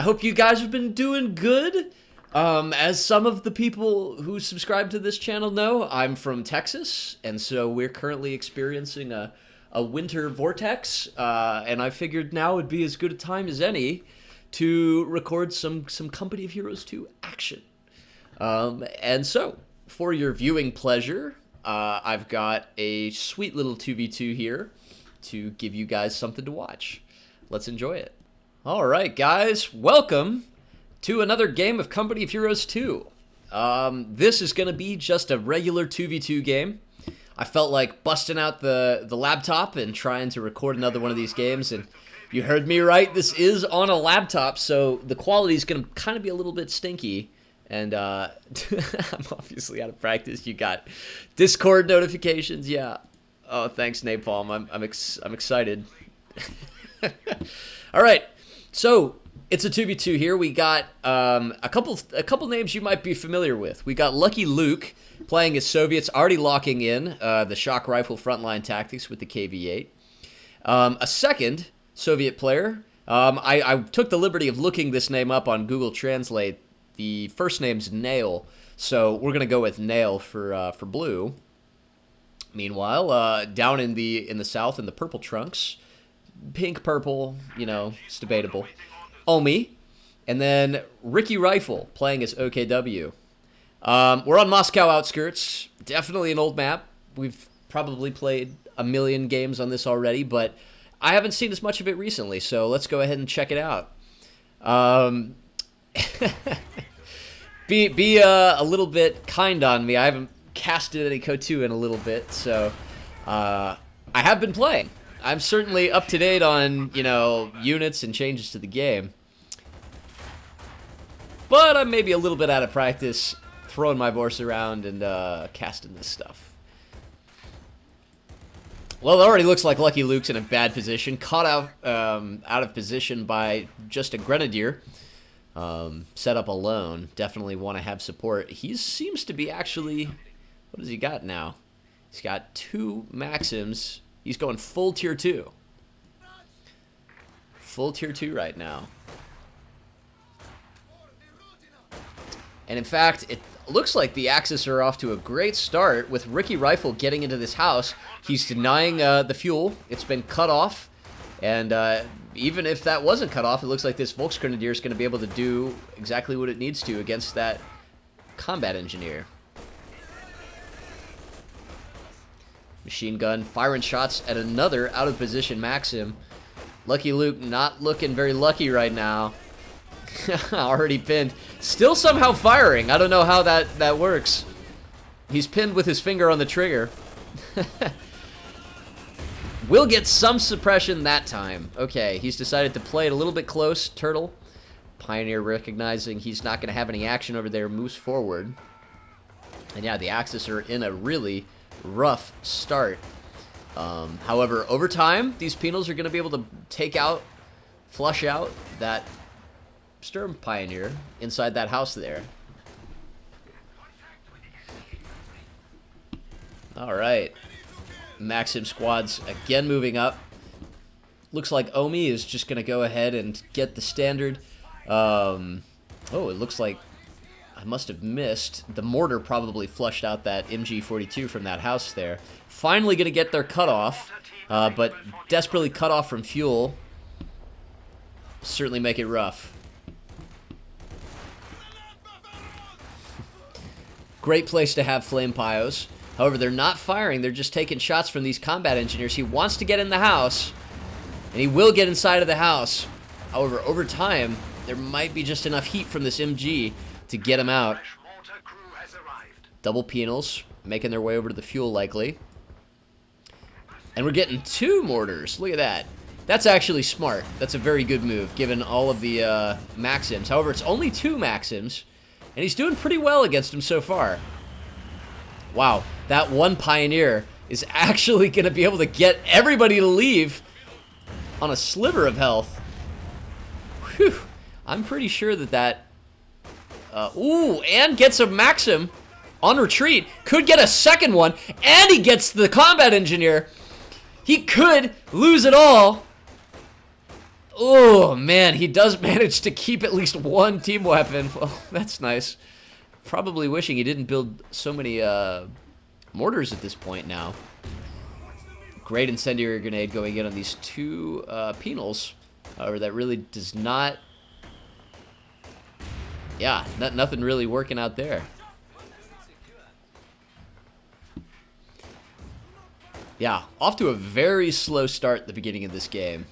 I hope you guys have been doing good. As some of the people who subscribe to this channel know, I'm from Texas, and so we're currently experiencing a winter vortex, and I figured now would be as good a time as any to record some Company of Heroes 2 action. And so, for your viewing pleasure, I've got a sweet little 2v2 here to give you guys something to watch. Let's enjoy it. Alright guys, welcome to another game of Company of Heroes 2. This is going to be just a regular 2v2 game. I felt like busting out the laptop and trying to record another one of these games, and you heard me right, this is on a laptop, so the quality is going to kind of be a little bit stinky. And I'm obviously out of practice. You got Discord notifications, yeah. Oh, thanks, Napalm. I'm excited. All right, so it's a 2v2 here. We got a couple names you might be familiar with. We got Lucky Luke playing as Soviets, already locking in the shock rifle frontline tactics with the KV-8. A second Soviet player. I took the liberty of looking this name up on Google Translate. The first name's Nail, so we're gonna go with Nail for blue. Meanwhile, down in the south, in the purple trunks, pink purple, you know, it's debatable. Omi, and then Ricky Rifle playing as OKW. We're on Moscow Outskirts, definitely an old map. We've probably played a million games on this already, but I haven't seen as much of it recently, so let's go ahead and check it out. Be a little bit kind on me. I haven't casted any CoH2 in a little bit, so I have been playing. I'm certainly up to date on, you know, units and changes to the game. But I'm maybe a little bit out of practice throwing my voice around and casting this stuff. Well, it already looks like Lucky Luke's in a bad position. Caught out of position by just a Grenadier. Set up alone. Definitely want to have support. He seems to be actually... What does he got now? He's got 2 Maxims. He's going full tier 2. Full tier 2 right now. And in fact, it looks like the Axis are off to a great start with Ricky Rifle getting into this house. He's denying the fuel. It's been cut off. And even if that wasn't cut off, it looks like this Volksgrenadier is going to be able to do exactly what it needs to against that combat engineer. Machine gun firing shots at another out of position Maxim. Lucky Luke not looking very lucky right now. Already pinned. Still somehow firing. I don't know how that works. He's pinned with his finger on the trigger. We'll get some suppression that time. Okay, he's decided to play it a little bit close. Turtle. Pioneer recognizing he's not going to have any action over there, moves forward. And yeah, the Axis are in a really rough start. However, over time, these penals are going to be able to flush out that Sturm Pioneer inside that house there. All right. Maxim squads again moving up. Looks like Omi is just going to go ahead and get the standard. Oh, it looks like I must have missed. The mortar probably flushed out that MG42 from that house there. Finally going to get their cutoff, but desperately cut off from fuel. Certainly make it rough. Great place to have flame pyos. However, they're not firing. They're just taking shots from these combat engineers. He wants to get in the house, and he will get inside of the house. However, over time, there might be just enough heat from this MG to get him out. Double penals, making their way over to the fuel likely. And we're getting 2 mortars. Look at that. That's actually smart. That's a very good move, given all of the Maxims. However, it's only 2 Maxims, and he's doing pretty well against them so far. Wow, that one Pioneer is actually going to be able to get everybody to leave on a sliver of health. Whew. I'm pretty sure that... ooh, and gets a Maxim on retreat. Could get a second one, and he gets the combat engineer. He could lose it all. Oh, man, he does manage to keep at least one team weapon. Well, that's nice. Probably wishing he didn't build so many mortars at this point now. Great incendiary grenade going in on these two penals. However, that really does not... Yeah, nothing really working out there. Yeah, off to a very slow start at the beginning of this game.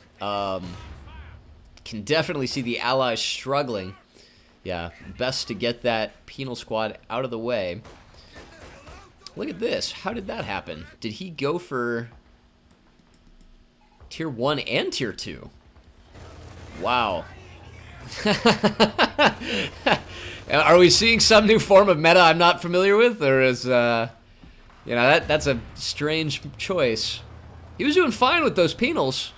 Can definitely see the allies struggling. Yeah, best to get that penal squad out of the way. Look at this. How did that happen? Did he go for Tier 1 and Tier 2? Wow. Are we seeing some new form of meta I'm not familiar with? Or is, you know, that's a strange choice. He was doing fine with those penals.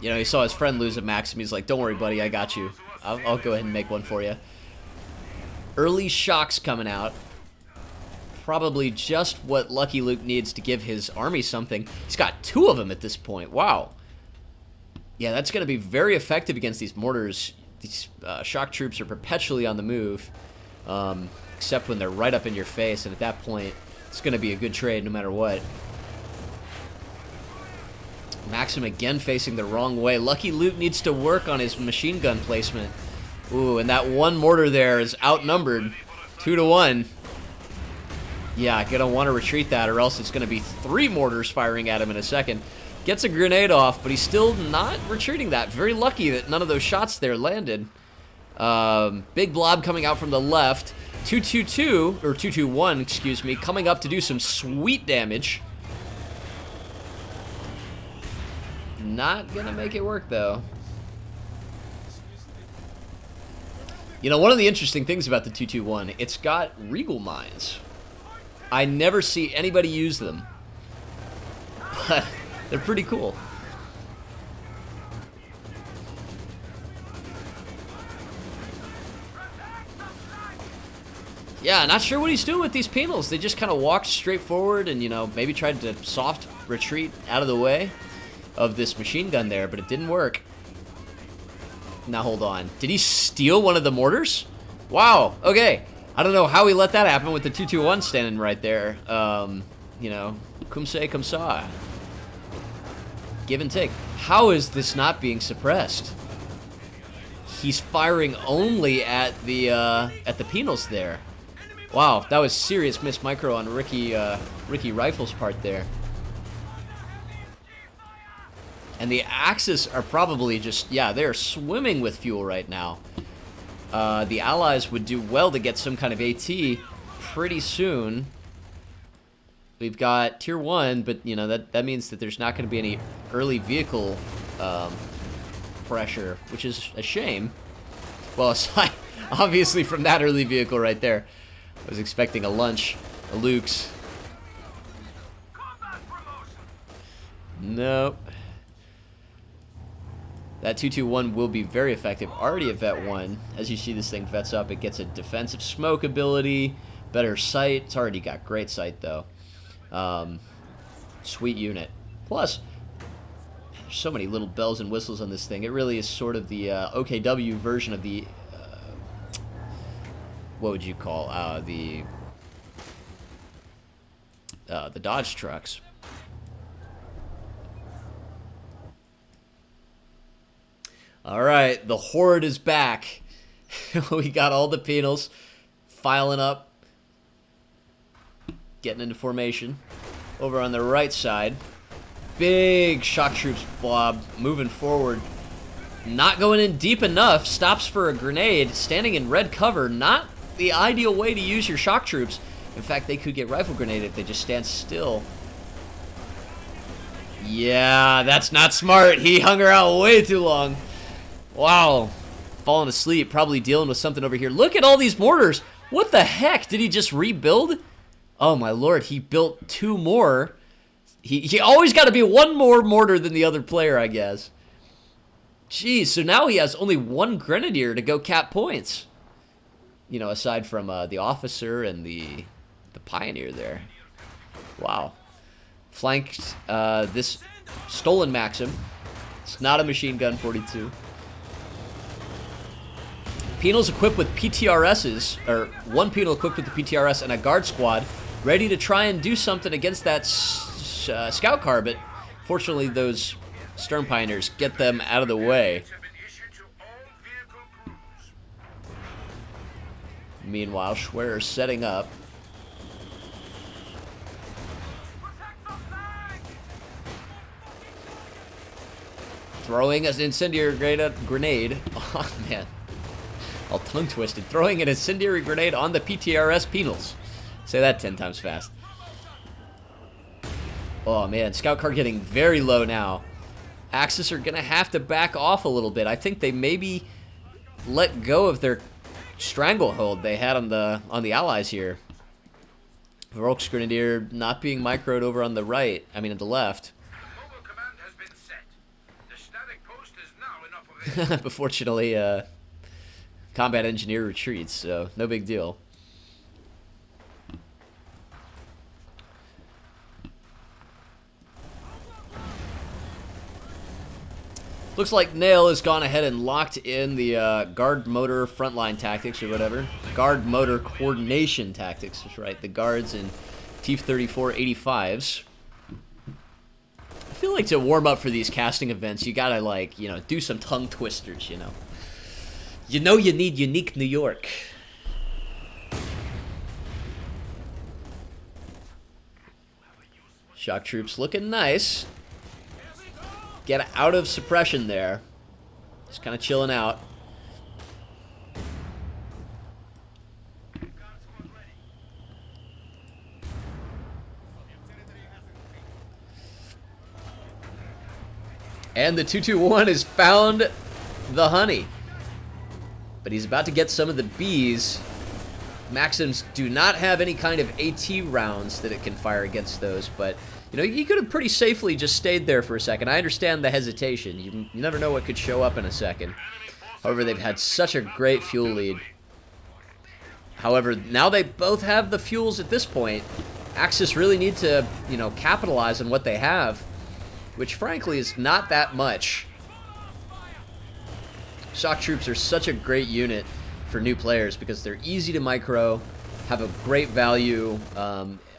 You know, he saw his friend lose a Maxim. He's like, don't worry, buddy, I got you. I'll go ahead and make one for you. Early shocks coming out. Probably just what Lucky Luke needs to give his army something. He's got 2 of them at this point. Wow. Yeah, that's going to be very effective against these mortars. These shock troops are perpetually on the move, except when they're right up in your face, and at that point, it's going to be a good trade no matter what. Maxim again facing the wrong way. Lucky Luke needs to work on his machine gun placement. Ooh, and that one mortar there is outnumbered 2 to 1. Yeah, gonna want to retreat that, or else it's gonna be 3 mortars firing at him in a second. Gets a grenade off, but he's still not retreating that. Very lucky that none of those shots there landed. Big blob coming out from the left. 222, or 221, excuse me, coming up to do some sweet damage. Not gonna make it work, though. You know, one of the interesting things about the 221, it's got Regal Mines. I never see anybody use them. But they're pretty cool. Yeah, not sure what he's doing with these penals. They just kind of walked straight forward and, you know, maybe tried to soft retreat out of the way of this machine gun there, but it didn't work. Now, hold on. Did he steal one of the mortars? Wow, okay. I don't know how he let that happen with the 221 standing right there. You know, cum se, cum sa. Give and take. How is this not being suppressed? He's firing only at the penals there. Wow, that was serious miss micro on Ricky Rifle's part there. And the Axis are probably just, yeah, they're swimming with fuel right now. The Allies would do well to get some kind of AT pretty soon. We've got Tier 1, but, you know, that means that there's not going to be any early vehicle pressure, which is a shame. Well, aside, obviously, from that early vehicle right there, I was expecting a lunch, a Luke's. Nope. That 221 will be very effective. Already at Vet 1. As you see this thing vets up, it gets a defensive smoke ability, better sight. It's already got great sight, though. Sweet unit. Plus, there's so many little bells and whistles on this thing. It really is sort of the OKW version of the... what would you call the Dodge trucks. All right, the Horde is back. We got all the penals filing up, getting into formation. Over on the right side, big shock troops blob moving forward. Not going in deep enough, stops for a grenade, standing in red cover. Not the ideal way to use your shock troops. In fact, they could get rifle grenade if they just stand still. Yeah, that's not smart. He hung around way too long. Wow, falling asleep, probably dealing with something over here. Look at all these mortars. What the heck? Did he just rebuild? Oh my lord, he built 2 more. He always got to be 1 more mortar than the other player, I guess. Jeez, so now he has only 1 grenadier to go cap points. You know, aside from the officer and the pioneer there. Wow. Flanked this stolen Maxim. It's not a machine gun 42. Penal's equipped with PTRSs, or one penal equipped with the PTRS and a guard squad, ready to try and do something against that scout car, but fortunately those Stern Pioneers get them out of the way. Meanwhile, Schwerer's setting up. Throwing an incendiary grenade. Oh, man. All tongue-twisted. Throwing an incendiary grenade on the PTRS penals. Say that 10 times fast. Oh, man. Scout car getting very low now. Axis are going to have to back off a little bit. I think they maybe let go of their stranglehold they had on the allies here. Volksgrenadier not being microed over on the right. I mean, on the left. But fortunately, combat engineer retreats, so no big deal. Looks like Nail has gone ahead and locked in the guard motor frontline tactics or whatever. Guard motor coordination tactics, that's right. The guards in T-34 85s. I feel like to warm up for these casting events, you gotta, like, you know, do some tongue twisters, you know. You know you need unique New York. Shock troops looking nice. Get out of suppression there. Just kind of chilling out. And the 221 has found the honey. But he's about to get some of the bees. Maxims do not have any kind of AT rounds that it can fire against those, but you know, he could have pretty safely just stayed there for a second. I understand the hesitation. You never know what could show up in a second. However, they've had such a great fuel lead. However, now they both have the fuels at this point. Axis really need to, you know, capitalize on what they have, which frankly is not that much. Shock troops are such a great unit for new players because they're easy to micro, have a great value,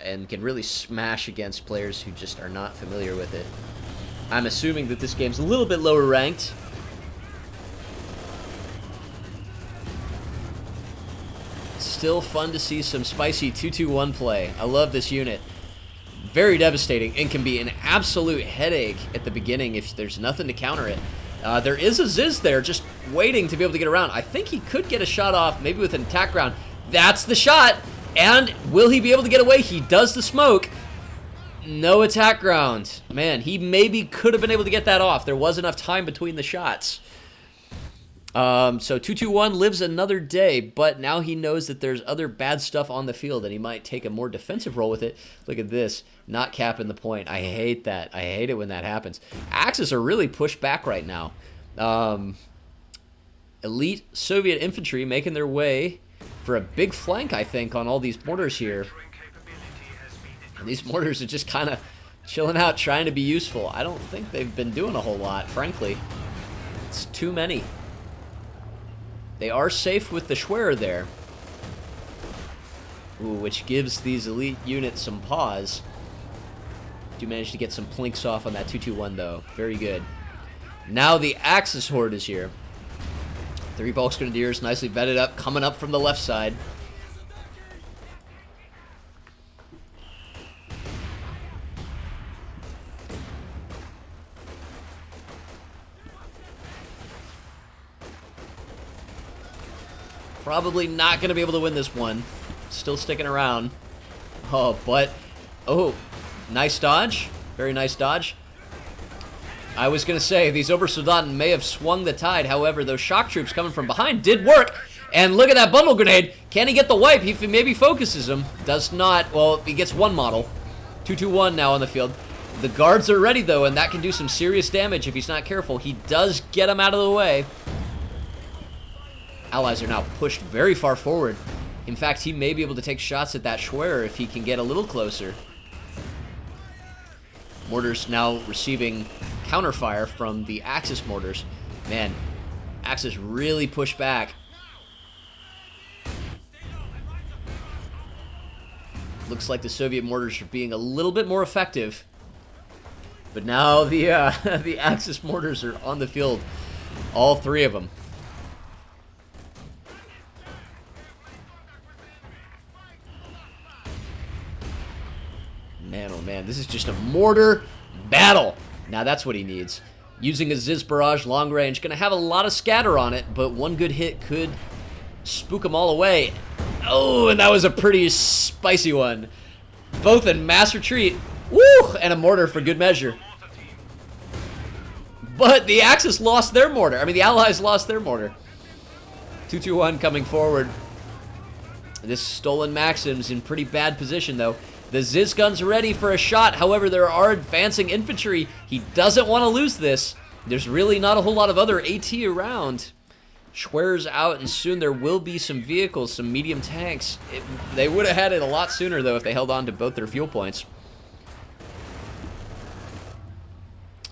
and can really smash against players who just are not familiar with it. I'm assuming that this game's a little bit lower ranked. Still fun to see some spicy 221 play. I love this unit. Very devastating and can be an absolute headache at the beginning if there's nothing to counter it. There is a Ziz there just waiting to be able to get around. I think he could get a shot off, maybe with an attack round. That's the shot! And will he be able to get away? He does the smoke. No attack round. Man, he maybe could have been able to get that off. There was enough time between the shots. So 221 lives another day, but now he knows that there's other bad stuff on the field and he might take a more defensive role with it. Look at this. Not capping the point. I hate that. I hate it when that happens. Axis are really pushed back right now. Elite Soviet infantry making their way for a big flank, I think, on all these mortars here. And these mortars are just kind of chilling out, trying to be useful. I don't think they've been doing a whole lot, frankly. It's too many. They are safe with the Schwerer there. Ooh, which gives these elite units some pause. Do manage to get some plinks off on that 221, though. Very good. Now the Axis Horde is here. 3 Volksgrenadiers, nicely bedded up, coming up from the left side. Probably not going to be able to win this one. Still sticking around. Oh, but... Oh, nice dodge. Very nice dodge. I was going to say, these Obersoldaten may have swung the tide. However, those shock troops coming from behind did work. And look at that bundle grenade. Can he get the wipe? He maybe focuses him. Does not. Well, he gets one model. 221 now on the field. The guards are ready, though, and that can do some serious damage if he's not careful. He does get him out of the way. Allies are now pushed very far forward. In fact, he may be able to take shots at that Schwerer if he can get a little closer. Mortars now receiving counterfire from the Axis mortars. Man, Axis really pushed back. Looks like the Soviet mortars are being a little bit more effective. But now the the Axis mortars are on the field. All three of them. Man, oh man, this is just a mortar battle. Now that's what he needs. Using a Ziz barrage long range. Gonna have a lot of scatter on it, but one good hit could spook them all away. Oh, and that was a pretty spicy one. Both in mass retreat. Woo! And a mortar for good measure. But the Axis lost their mortar. I mean, the Allies lost their mortar. 221 coming forward. This stolen Maxim's in pretty bad position, though. The Ziz gun's ready for a shot. However, there are advancing infantry. He doesn't want to lose this. There's really not a whole lot of other AT around. Schwer's out, and soon there will be some vehicles, some medium tanks. They would have had it a lot sooner, though, if they held on to both their fuel points.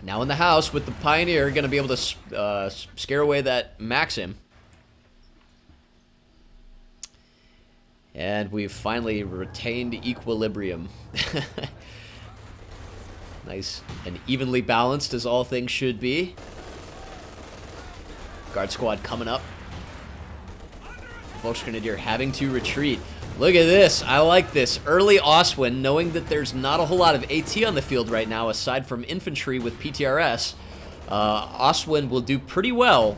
Now in the house with the Pioneer, going to be able to scare away that Maxim. And we've finally retained equilibrium. Nice and evenly balanced, as all things should be. Guard squad coming up. Volksgrenadier having to retreat. Look at this. I like this. Early Oswin, knowing that there's not a whole lot of AT on the field right now, aside from infantry with PTRS. Oswin will do pretty well.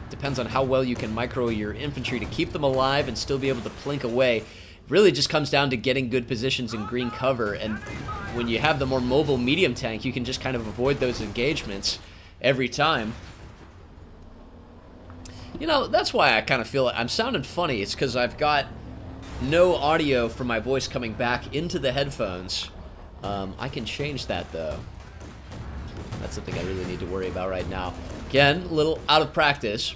Depends on how well you can micro your infantry to keep them alive and still be able to plink away. Really just comes down to getting good positions in green cover, and when you have the more mobile medium tank, you can just kind of avoid those engagements every time. You know, that's why I kind of feel like I'm sounding funny. It's because I've got no audio from my voice coming back into the headphones. I can change that, though. That's something I really need to worry about right now. Again, a little out of practice.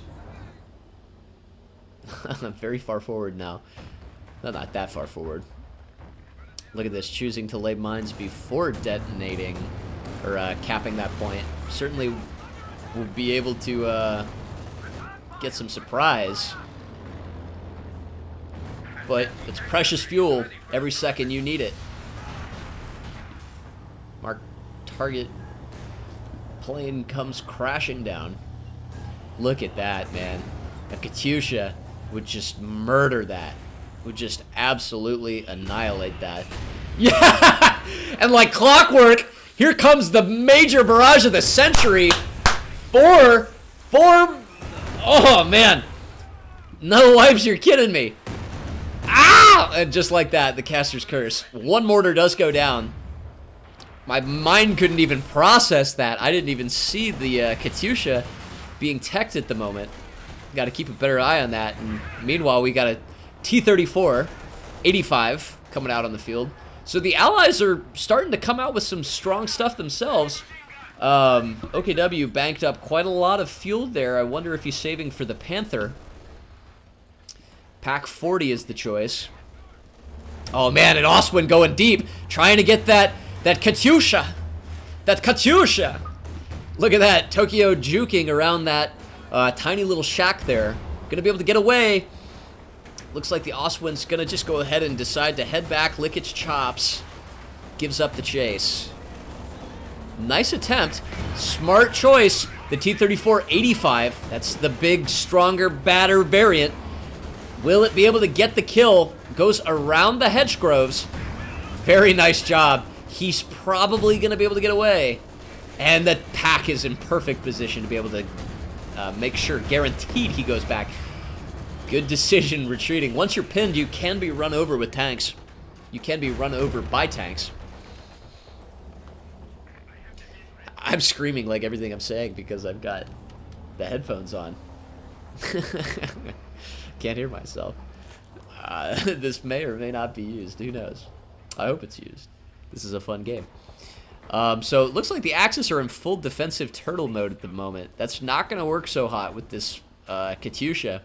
I'm very far forward now. No, not that far forward. Look at this, choosing to lay mines before detonating, or capping that point. Certainly will be able to get some surprise. But it's precious fuel every second you need it. Mark target. Plane comes crashing down. Look at that, man. A Katyusha would just murder that. Would just absolutely annihilate that. Yeah! And like clockwork, here comes the major barrage of the century. Four. Oh, man. No wipes, you're kidding me. Ah! And just like that, the caster's curse. One mortar does go down. My mind couldn't even process that. I didn't even see the Katyusha being teched at the moment. Got to keep a better eye on that. And meanwhile, we got a T-34, 85 coming out on the field. So the Allies are starting to come out with some strong stuff themselves. OKW banked up quite a lot of fuel there. I wonder if he's saving for the Panther. Pack 40 is the choice. Oh man, and Oswin going deep, trying to get that Katyusha. That Katyusha. Look at that, Tokyo juking around that tiny little shack there. Gonna be able to get away. Looks like the Oswin's gonna just go ahead and decide to head back, lick its chops. Gives up the chase. Nice attempt. Smart choice. The T-34 85. That's the big, stronger, badder variant. Will it be able to get the kill? Goes around the hedge groves. Very nice job. He's probably going to be able to get away. And the pack is in perfect position to be able to make sure, guaranteed, he goes back. Good decision retreating. Once you're pinned, you can be run over with tanks. You can be run over by tanks. I'm screaming like everything I'm saying because I've got the headphones on. Can't hear myself. This may or may not be used. Who knows? I hope it's used. This is a fun game. So it looks like the Axis are in full defensive turtle mode at the moment. That's not going to work so hot with this Katyusha.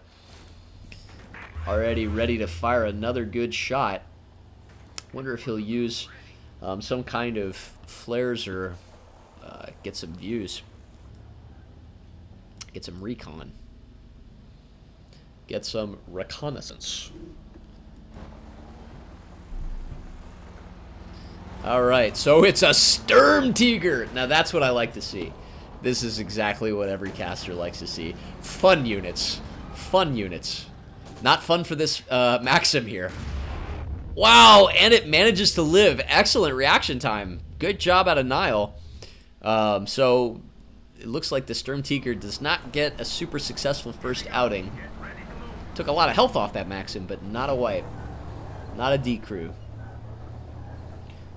Already ready to fire another good shot. Wonder if he'll use some kind of flares or get some views. Get some recon. Get some reconnaissance. Alright, so it's a Sturmtiger! Now that's what I like to see. This is exactly what every caster likes to see. Fun units. Fun units. Not fun for this Maxim here. Wow, and it manages to live. Excellent reaction time. Good job out of Nile. So it looks like the Sturmtiger does not get a super successful first outing. Took a lot of health off that Maxim, but not a wipe. Not a decrew.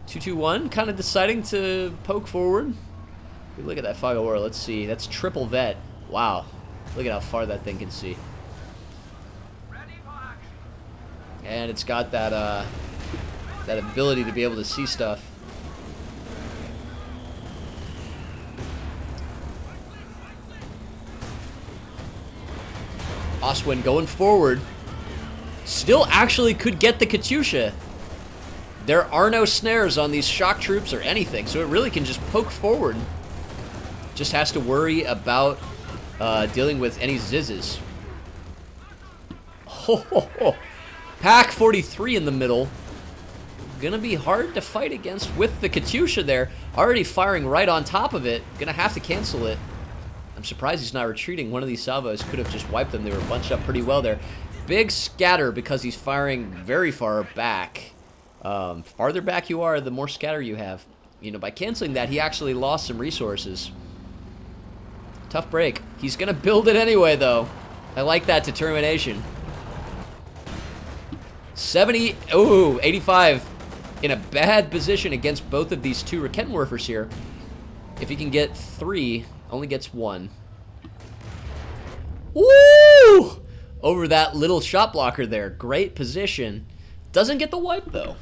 2-2-1, kind of deciding to poke forward. Look at that Fog of War. Let's see. That's triple vet. Wow. Look at how far that thing can see. And it's got that that ability to be able to see stuff. Oswin going forward. Still actually could get the Katyusha. There are no snares on these shock troops or anything, so it really can just poke forward. Just has to worry about dealing with any zizzes. Pack 43 in the middle. Gonna be hard to fight against with the Katyusha there. Already firing right on top of it. Gonna have to cancel it. I'm surprised he's not retreating. One of these salvos could have just wiped them. They were bunched up pretty well there. Big scatter because he's firing very far back. Farther back you are, the more scatter you have. You know, by canceling that, he actually lost some resources. Tough break. He's gonna build it anyway, though. I like that determination. 70, ooh, 85 in a bad position against both of these two Raketenwerfers here. If he can get 3, only gets 1. Woo! Over that little shot blocker there. Great position. Doesn't get the wipe, though.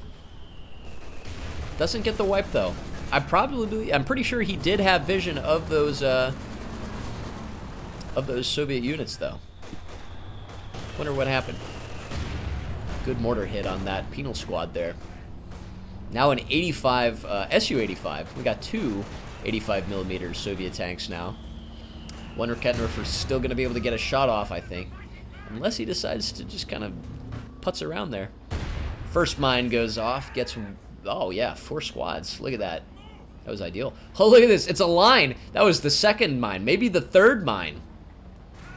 Doesn't get the wipe, though. I'm pretty sure he did have vision of those Soviet units, though. Wonder what happened. Good mortar hit on that penal squad there. Now an 85 Su-85. We got 2 85mm Soviet tanks now. One Raketenwerfer's still going to be able to get a shot off, I think. Unless he decides to just kind of putz around there. First mine goes off, gets... Oh, yeah, 4 squads. Look at that. That was ideal. Oh, look at this. It's a line. That was the second mine. Maybe the third mine.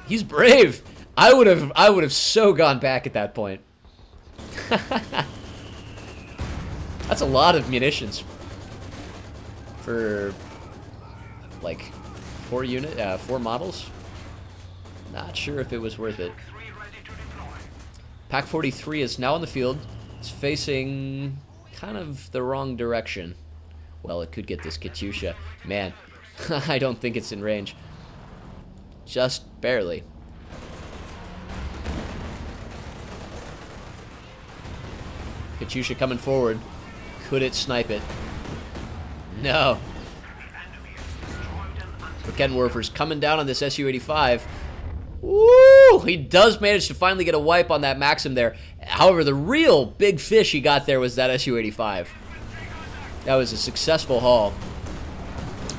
He's brave. I would have so gone back at that point. That's a lot of munitions for like 4 models. Not sure if it was worth it. Pack 43 is now on the field. It's facing kind of the wrong direction. Well, it could get this Katyusha. Man, I don't think it's in range. Just barely. Katyusha coming forward. Could it snipe it? No. Raketenwerfer's coming down on this Su-85. Woo! He does manage to finally get a wipe on that Maxim there. However, the real big fish he got there was that Su-85. That was a successful haul.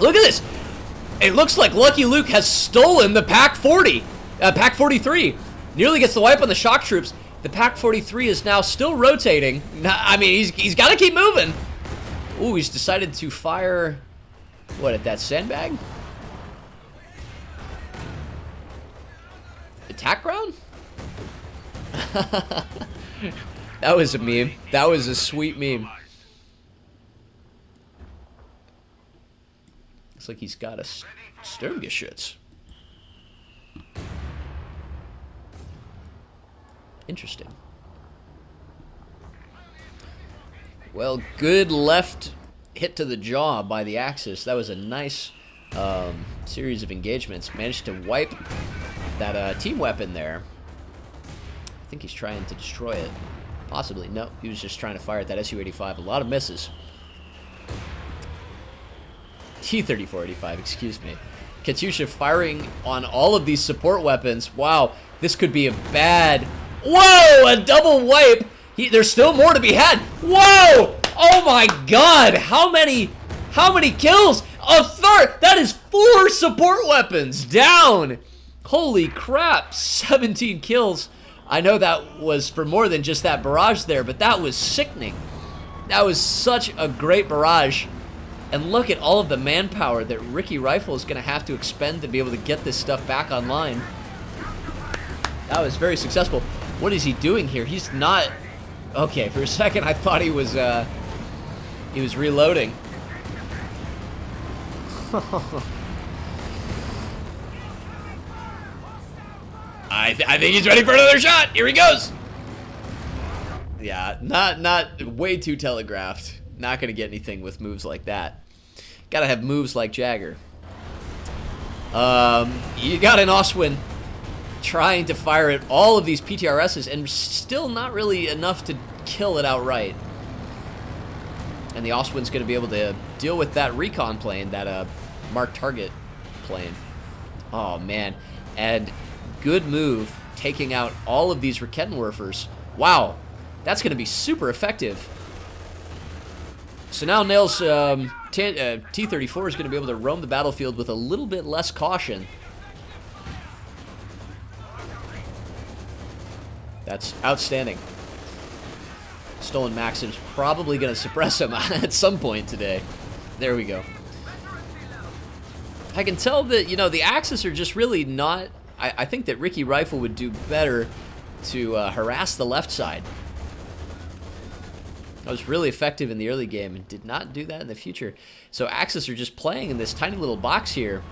Look at this! It looks like Lucky Luke has stolen the Pack 40. Pack 43. Nearly gets the wipe on the shock troops. The Pack 43 is now still rotating. I mean, he's got to keep moving. Ooh, he's decided to fire... What, at that sandbag? Attack ground? That was a meme. That was a sweet meme. Looks like he's got a Sturmgeschütz. Interesting. Well, good left hit to the jaw by the Axis. That was a nice series of engagements. Managed to wipe that team weapon there. I think he's trying to destroy it. Possibly. No, he was just trying to fire at that Su-85. A lot of misses. T-3485, excuse me. Katyusha firing on all of these support weapons. Wow, this could be a bad... Whoa, a double wipe. There's still more to be had. Whoa! Oh my god, how many kills? A third! That is 4 support weapons down! Holy crap, 17 kills. I know that was for more than just that barrage there, but that was sickening. That was such a great barrage. And look at all of the manpower that Ricky Rifle is going to have to expend to be able to get this stuff back online. That was very successful. What is he doing here? He's not... Okay, for a second I thought he was reloading. I think he's ready for another shot. Here he goes. Yeah, not way too telegraphed. Not gonna get anything with moves like that. Gotta have moves like Jagger. You got an Oswin trying to fire at all of these PTRSs and still not really enough to kill it outright. And the Oswin's gonna be able to deal with that recon plane, that marked target plane. Oh man, and good move taking out all of these Raketenwerfers. Wow, that's gonna be super effective. So now Nail's T-34 is gonna be able to roam the battlefield with a little bit less caution. That's outstanding. Stolen Maxim's probably gonna suppress him at some point today. There we go. I can tell that, you know, the Axis are just really not... I think that Ricky Rifle would do better to harass the left side. That was really effective in the early game and did not do that in the future. So Axis are just playing in this tiny little box here.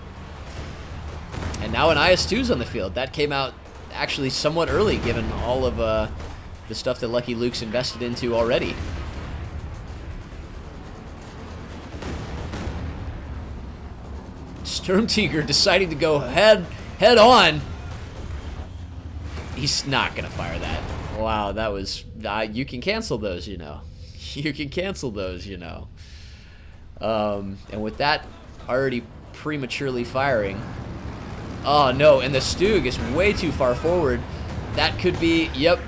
And now an IS-2's on the field. That came out actually somewhat early given all of the stuff that Lucky Luke's invested into already. Sturmtiger deciding to go head on. He's not gonna fire that. Wow, that was... you can cancel those, you know. You can cancel those, you know. And with that already prematurely firing... Oh, no, and the Stug is way too far forward. That could be... Yep,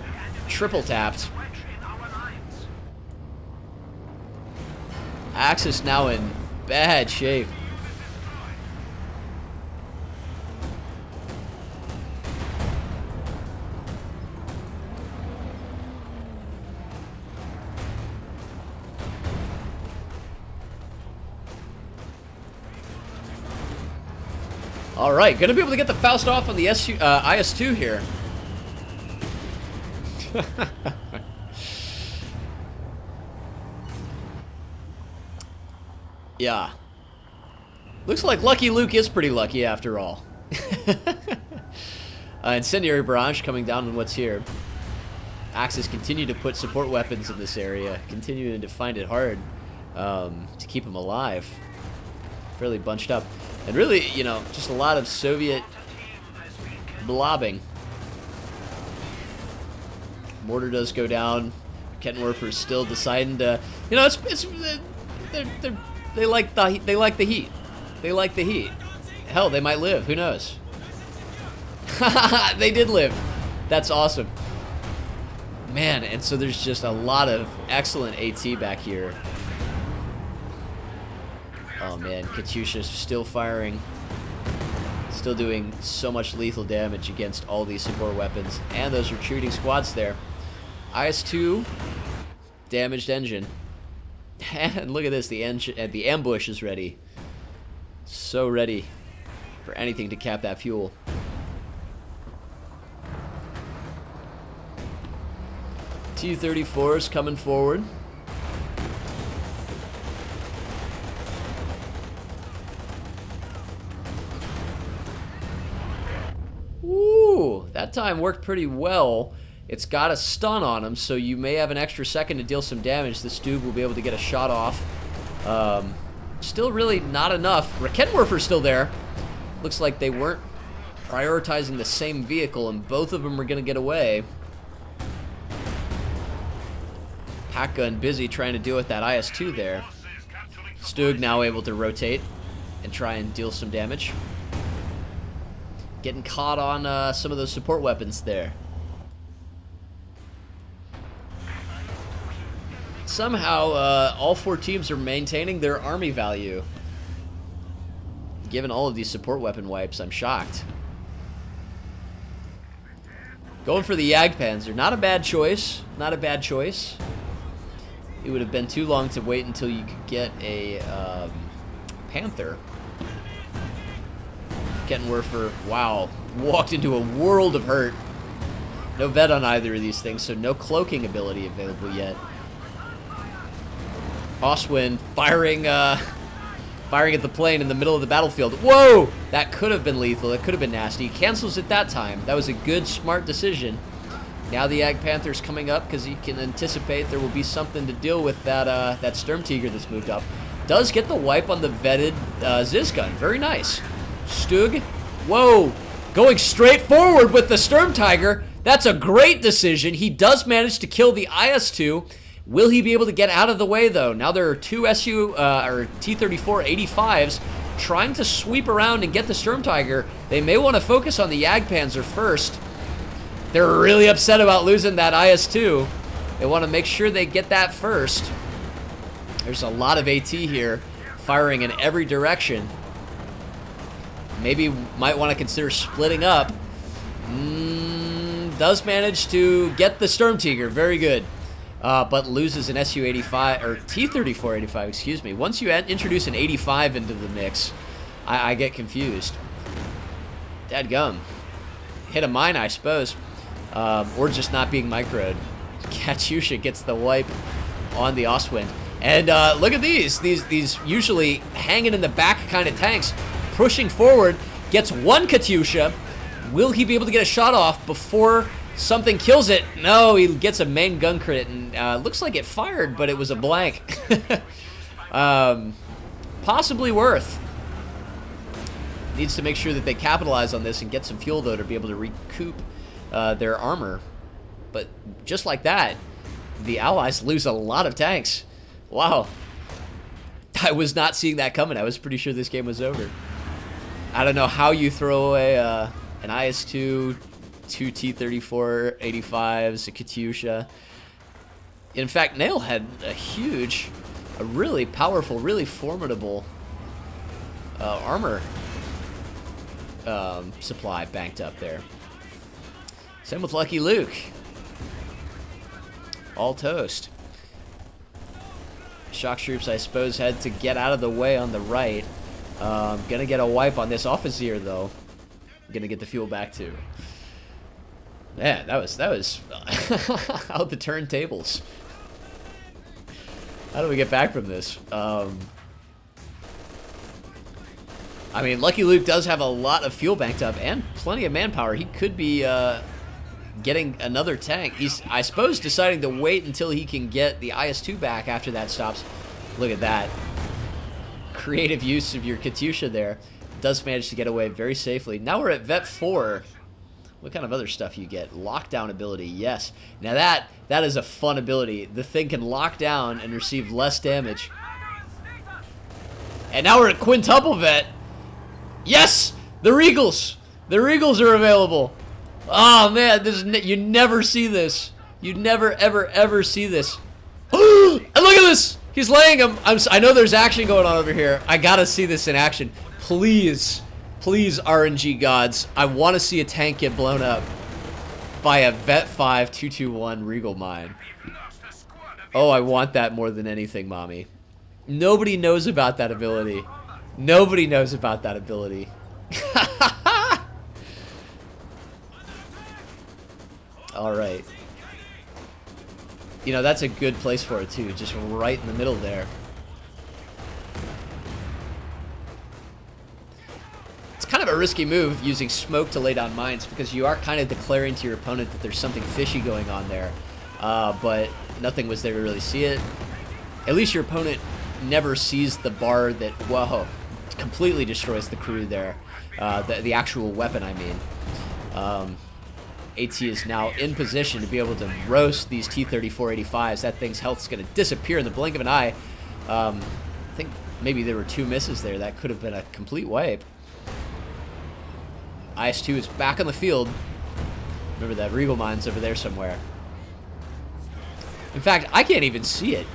triple tapped. Axis now in bad shape. All right, gonna be able to get the Faust off on the IS-2 here. Yeah. Looks like Lucky Luke is pretty lucky after all. Incendiary Barrage coming down on what's here. Axis continue to put support weapons in this area, continuing to find it hard to keep them alive. Fairly bunched up. And really, you know, just a lot of Soviet blobbing. Mortar does go down. Kettenwerfer's still deciding to, you know, they like the heat. They like the heat. They like the heat. Hell, they might live. Who knows? They did live. That's awesome. Man, and so there's just a lot of excellent AT back here. Oh man, Katyusha's still firing. Still doing so much lethal damage against all these support weapons. And those retreating squads there. IS-2, damaged engine. And look at this, the ambush is ready. So ready for anything to cap that fuel. T-34 is coming forward. Ooh, that time worked pretty well. It's got a stun on him, so you may have an extra second to deal some damage. The Stug will be able to get a shot off. Still really not enough. Raketenwerfer's still there. Looks like they weren't prioritizing the same vehicle, and both of them are going to get away. Pack gun busy trying to deal with that IS-2 there. Stug now able to rotate and try and deal some damage. Getting caught on some of those support weapons there. Somehow, all four teams are maintaining their army value. given all of these support weapon wipes, I'm shocked. Going for the Jagdpanzer. Not a bad choice. Not a bad choice. It would have been too long to wait until you could get a Panther. Kettenwerfer, wow, walked into a world of hurt. No vet on either of these things, so no cloaking ability available yet. Oswin firing at the plane in the middle of the battlefield. Whoa! That could have been lethal. That could have been nasty. He cancels it that time. That was a good, smart decision. Now the Jagdpanther's coming up because he can anticipate there will be something to deal with that Sturmtiger that's moved up. Does get the wipe on the vetted Ziz gun. Very nice. Stug. Whoa! Going straight forward with the Sturmtiger. That's a great decision. He does manage to kill the IS-2. Will he be able to get out of the way, though? Now there are two T-34 85s trying to sweep around and get the Sturmtiger. They may want to focus on the Jagdpanzer first. They're really upset about losing that IS-2. They want to make sure they get that first. There's a lot of AT here, firing in every direction. Maybe might want to consider splitting up. Does manage to get the Sturmtiger. Very good. But loses an Su-85, or T-34 85, excuse me. Once you introduce an 85 into the mix, I get confused. Dadgum. Hit a mine, I suppose. Or just not being microed. Katyusha gets the wipe on the Ostwind. And look at these usually hanging in the back kind of tanks. Pushing forward, gets one Katyusha. Will he be able to get a shot off before something kills it? No, he gets a main gun crit, and looks like it fired, but it was a blank. Possibly worth. Needs to make sure that they capitalize on this and get some fuel, though, to be able to recoup their armor. But just like that, the Allies lose a lot of tanks. Wow. I was not seeing that coming. I was pretty sure this game was over. I don't know how you throw away an IS-2, two T-34 85s, a Katyusha. In fact, Nail had a really powerful, really formidable armor supply banked up there. Same with Lucky Luke. All toast. Shock troops, I suppose, had to get out of the way on the right. Gonna get a wipe on this officer, though. Gonna get the fuel back too. Man, that was out the turntables. How do we get back from this? I mean, Lucky Luke does have a lot of fuel banked up and plenty of manpower. He could be getting another tank. He's, I suppose, deciding to wait until he can get the IS-2 back after that stops. Look at that. Creative use of your Katyusha there. Does manage to get away very safely. Now we're at Vet 4. What kind of other stuff you get? Lockdown ability, yes. Now that is a fun ability. The thing can lock down and receive less damage. And now we're at Quintuple Vet. Yes! The Regals! The Regals are available. Oh man, this is, you never see this. You never ever ever see this. And look at this! He's laying him. I know there's action going on over here. I gotta see this in action. Please, please, RNG gods. I want to see a tank get blown up by a Vet 5 221 Regal mine. Oh, I want that more than anything, mommy. Nobody knows about that ability. Nobody knows about that ability. Alright. You know, that's a good place for it, too. Just right in the middle there. It's kind of a risky move, using smoke to lay down mines, because you are kind of declaring to your opponent that there's something fishy going on there. But nothing was there to really see it. At least your opponent never sees the bar that, whoa, completely destroys the crew there. The actual weapon, I mean. AT is now in position to be able to roast these T-34 85s. That thing's health's going to disappear in the blink of an eye. I think maybe there were 2 misses there. That could have been a complete wipe. IS-2 is back on the field. Remember that Regal mine's over there somewhere. In fact, I can't even see it.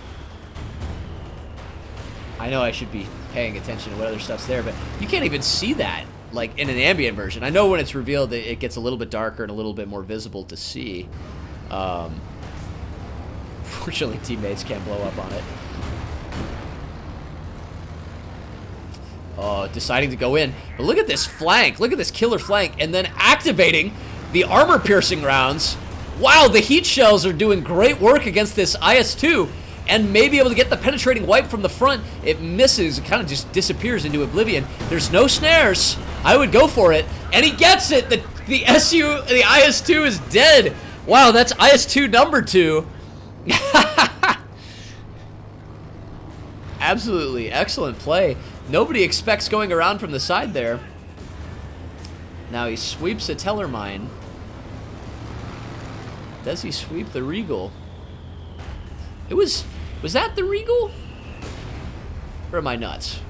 I know I should be paying attention to what other stuff's there, but you can't even see that, like, in an ambient version. I know when it's revealed, it gets a little bit darker and a little bit more visible to see. Fortunately, teammates can't blow up on it. Oh, deciding to go in. But look at this flank. Look at this killer flank. And then activating the armor-piercing rounds. Wow, the heat shells are doing great work against this IS-2. And may be able to get the penetrating wipe from the front. It misses. It kind of just disappears into oblivion. There's no snares. I would go for it. And he gets it. The IS-2 is dead. Wow, that's IS-2 number 2. Absolutely excellent play. Nobody expects going around from the side there. Now he sweeps a teller mine. Does he sweep the Regal? Was that the Regal? Or am I nuts?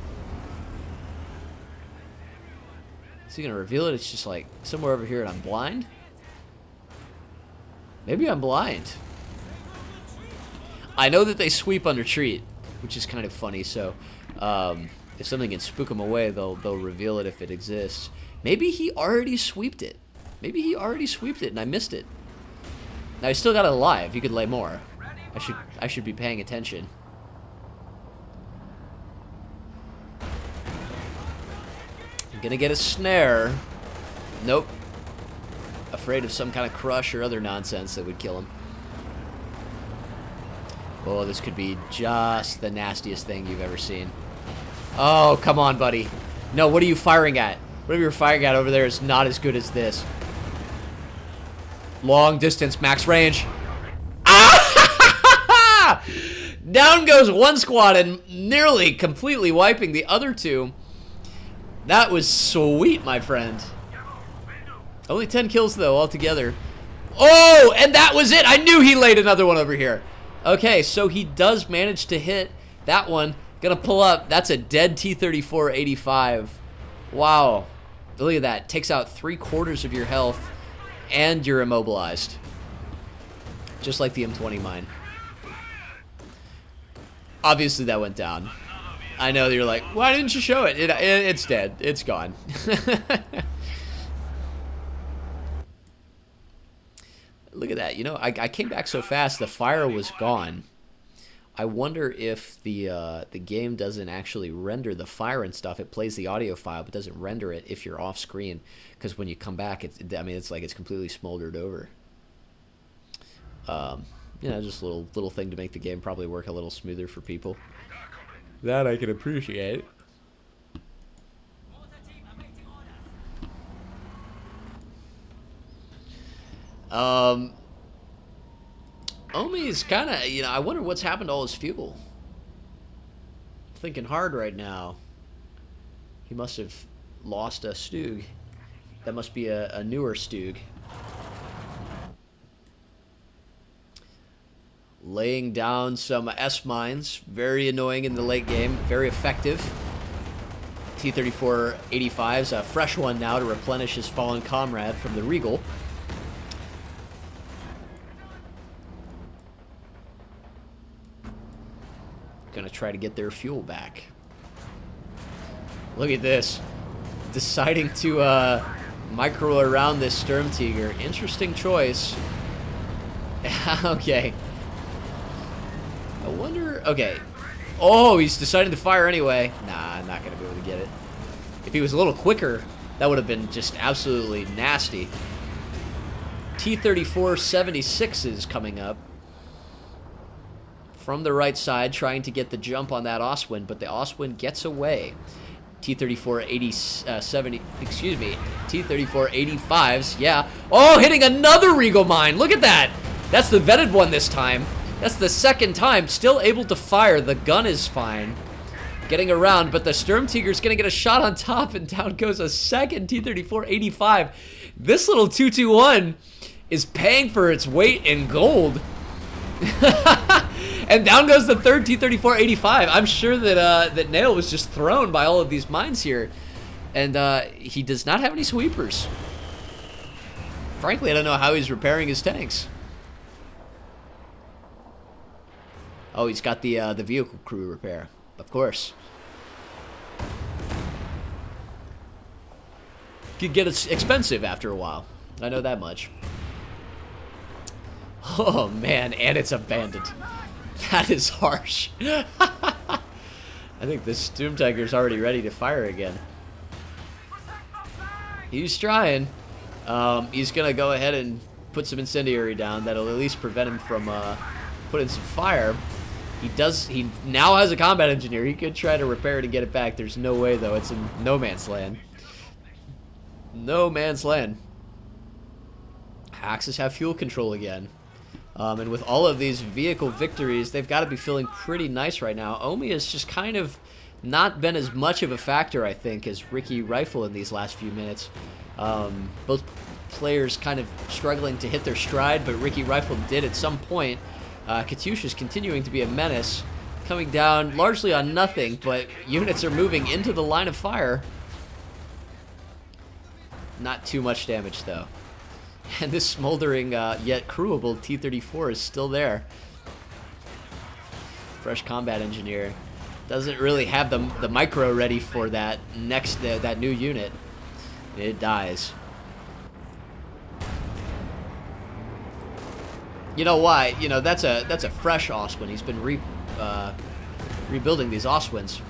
Is he gonna reveal it? It's just like somewhere over here and I'm blind? Maybe I'm blind. I know that they sweep on retreat, which is kind of funny, so if something can spook them away, they'll reveal it if it exists. Maybe he already sweeped it. Maybe he already sweeped it and I missed it. Now he's still got it alive. He could lay more. I should be paying attention. I'm gonna get a snare. Nope. Afraid of some kind of crush or other nonsense that would kill him. Oh, this could be just the nastiest thing you've ever seen. Oh, come on, buddy. No, what are you firing at? Whatever you're firing at over there is not as good as this. Long distance, max range. Ah! Down goes one squad and nearly completely wiping the other two. That was sweet, my friend. Only 10 kills, though, altogether. Oh, and that was it. I knew he laid another one over here. Okay, so he does manage to hit that one. Gonna pull up. That's a dead T-34-85. Wow. Look at that. Takes out 3/4 of your health, and you're immobilized. Just like the M20 mine. Obviously, that went down. I know that you're like, why didn't you show it? It's dead. It's gone. Look at that. You know, I came back so fast, the fire was gone. I wonder if the game doesn't actually render the fire and stuff. It plays the audio file, but doesn't render it if you're off screen. Because when you come back, it's like it's completely smoldered over. You know, just a little thing to make the game probably work a little smoother for people. That I can appreciate. Omi is kind of, you know, I wonder what's happened to all his fuel. Thinking hard right now. He must have lost a Stug. That must be a newer Stug. Laying down some S-mines. Very annoying in the late game. Very effective. T-34-85's a fresh one now to replenish his fallen comrade from the Regal. Gonna try to get their fuel back. Look at this. Deciding to micro around this Sturmtiger. Interesting choice. Okay. I wonder... Okay. Oh, he's deciding to fire anyway. Nah, I'm not gonna be able to get it. If he was a little quicker, that would have been just absolutely nasty. T-34-76 is coming up. From the right side, trying to get the jump on that Oswin, but the Oswin gets away. T-34-70, excuse me, T-34-85s, yeah. Oh, hitting another Regal mine, look at that! That's the vetted one this time. That's the second time, still able to fire, the gun is fine. Getting around, but the Sturmtiger's gonna get a shot on top, and down goes a second T-34-85. This little 221 is paying for its weight in gold. And down goes the third T-34-85. I'm sure that that Nail was just thrown by all of these mines here. And he does not have any sweepers. Frankly, I don't know how he's repairing his tanks. Oh, he's got the vehicle crew repair. Of course. Could get expensive after a while. I know that much. Oh man, and it's abandoned. That is harsh. I think this Doom Tiger's already ready to fire again. He's trying. He's gonna go ahead and put some incendiary down. That'll at least prevent him from putting some fire. He now has a combat engineer. He could try to repair it and get it back. There's no way though. It's in no man's land. No man's land. Axis have fuel control again. And with all of these vehicle victories, they've got to be feeling pretty nice right now. Omi has just kind of not been as much of a factor, I think, as Ricky Rifle in these last few minutes. Both players kind of struggling to hit their stride, but Ricky Rifle did at some point. Katyusha's continuing to be a menace, coming down largely on nothing, but units are moving into the line of fire. Not too much damage, though. And this smoldering yet crewable T-34 is still there. Fresh combat engineer doesn't really have the micro ready for that that new unit. It dies. You know why? You know that's a fresh Oswin. He's been rebuilding these Oswins.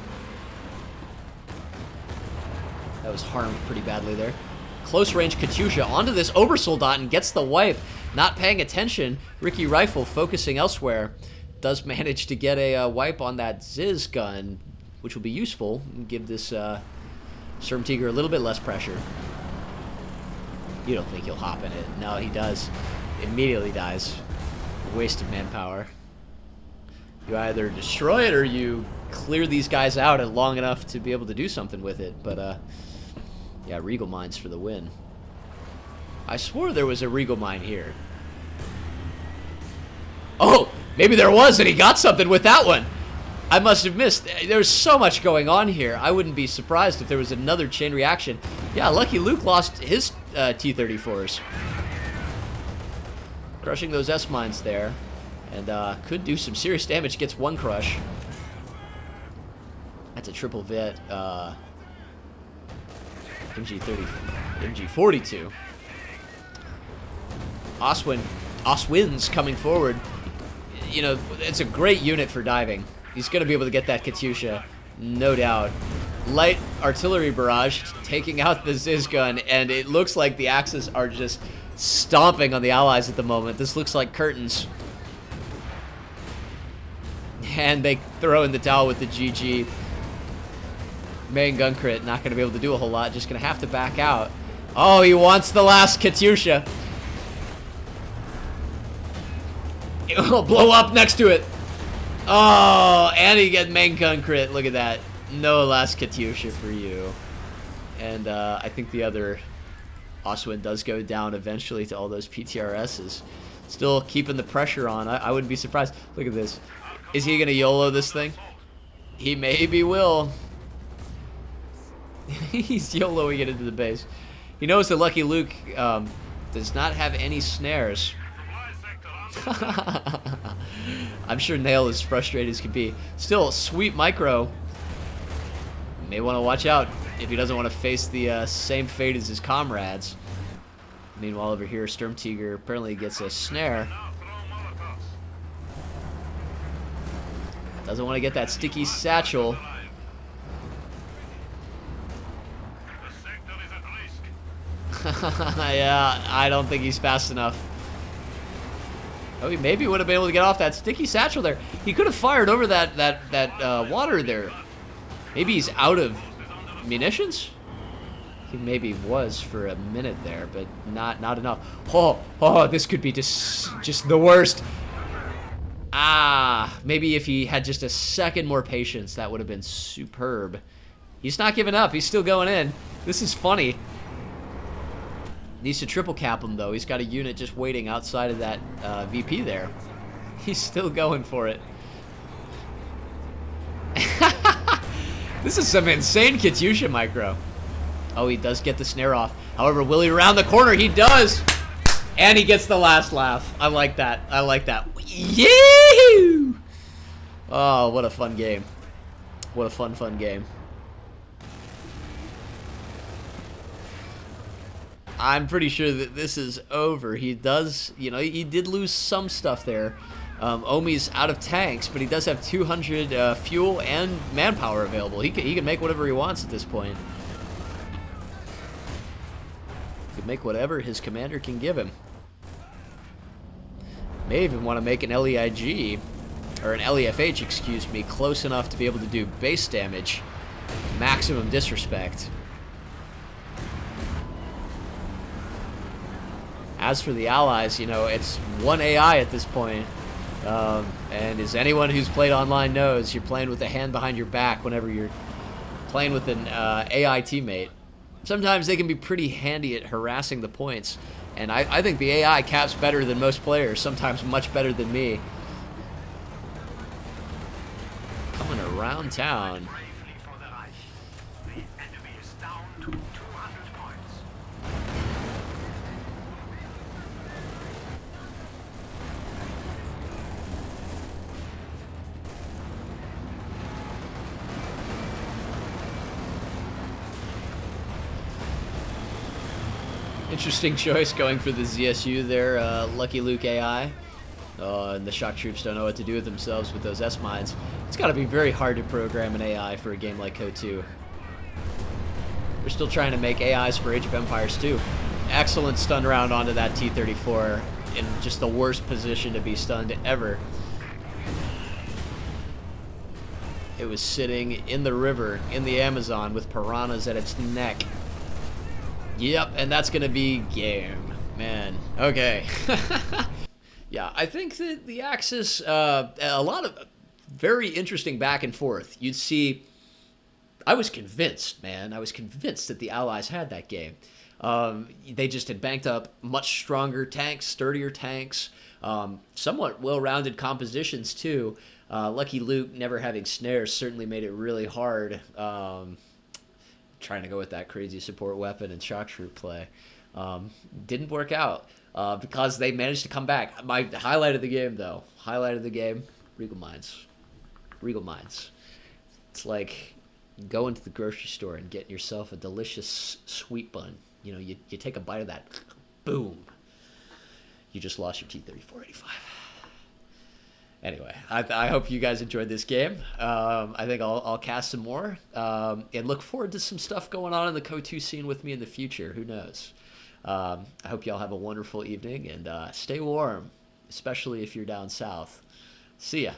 That was harmed pretty badly there. Close range Katyusha onto this Obersoldat and gets the wipe. Not paying attention. Ricky Rifle focusing elsewhere. Does manage to get a wipe on that Ziz gun, which will be useful and give this Sturmtiger a little bit less pressure. You don't think he'll hop in it? No, he does. Immediately dies. Waste of manpower. You either destroy it or you clear these guys out at long enough to be able to do something with it. But yeah, Regal Mines for the win. I swore there was a Regal Mine here. Oh, maybe there was and he got something with that one. I must have missed. There's so much going on here. I wouldn't be surprised if there was another chain reaction. Yeah, Lucky Luke lost his T-34s. Crushing those S-mines there. And could do some serious damage. Gets one crush. That's a triple vit. MG42. Oswin's coming forward. You know, it's a great unit for diving. He's going to be able to get that Katyusha, no doubt. Light artillery barrage taking out the Ziz gun, and it looks like the Axis are just stomping on the Allies at the moment. This looks like curtains. And they throw in the towel with the GG. Main gun crit, not going to be able to do a whole lot, just going to have to back out. Oh, he wants the last Katyusha. It'll blow up next to it. Oh, and he gets main gun crit. Look at that. No last Katyusha for you. And I think the other Oswin does go down eventually to all those PTRSs. Still keeping the pressure on. I wouldn't be surprised. Look at this. Is he going to YOLO this thing? He maybe will. He's YOLOing it into the base. He knows that Lucky Luke does not have any snares. I'm sure Nail is frustrated as can be. Still, sweet micro. May want to watch out if he doesn't want to face the same fate as his comrades. Meanwhile, over here, Sturmtiger apparently gets a snare. Doesn't want to get that sticky satchel. Yeah, I don't think he's fast enough. Oh, he maybe would have been able to get off that sticky satchel there. He could have fired over that water there. Maybe he's out of munitions? He maybe was for a minute there, but not enough. Oh, this could be just the worst. Ah, maybe if he had just a second more patience, that would have been superb. He's not giving up. He's still going in. This is funny. Needs to triple cap him, though. He's got a unit just waiting outside of that VP there. He's still going for it. This is some insane Katyusha micro. Oh, he does get the snare off. However, will he around the corner? He does! And he gets the last laugh. I like that. I like that. Yee! Oh, what a fun game. What a fun game. I'm pretty sure that this is over. He does, you know, he did lose some stuff there. Omi's out of tanks, but he does have 200 fuel and manpower available. He can make whatever he wants at this point. He can make whatever his commander can give him. May even want to make an LEIG, or an LEFH, excuse me, close enough to be able to do base damage. Maximum disrespect. As for the allies, you know, it's one AI at this point. And as anyone who's played online knows, you're playing with a hand behind your back whenever you're playing with an AI teammate. Sometimes they can be pretty handy at harassing the points. And I think the AI caps better than most players, sometimes much better than me. Coming around town. Interesting choice going for the ZSU there, Lucky Luke AI. And the shock troops don't know what to do with themselves with those S-mines. It's got to be very hard to program an AI for a game like CoH2. We're still trying to make AIs for Age of Empires 2. Excellent stun round onto that T-34 in just the worst position to be stunned ever. It was sitting in the river, in the Amazon, with piranhas at its neck. Yep, and that's going to be game. Man, okay. Yeah, I think that the Axis, a lot of very interesting back and forth. You'd see, I was convinced, man. I was convinced that the Allies had that game. They just had banked up much stronger tanks, sturdier tanks, somewhat well-rounded compositions too. Lucky Luke never having snares certainly made it really hard. Trying to go with that crazy support weapon and shock troop play. Didn't work out because they managed to come back. My highlight of the game, though, Regal Mines. Regal Mines. It's like going to the grocery store and getting yourself a delicious sweet bun. You know, you take a bite of that, boom. You just lost your T-3485. Anyway, I hope you guys enjoyed this game. I think I'll cast some more and look forward to some stuff going on in the CoH2 scene with me in the future. Who knows? I hope y'all have a wonderful evening and stay warm, especially if you're down south. See ya.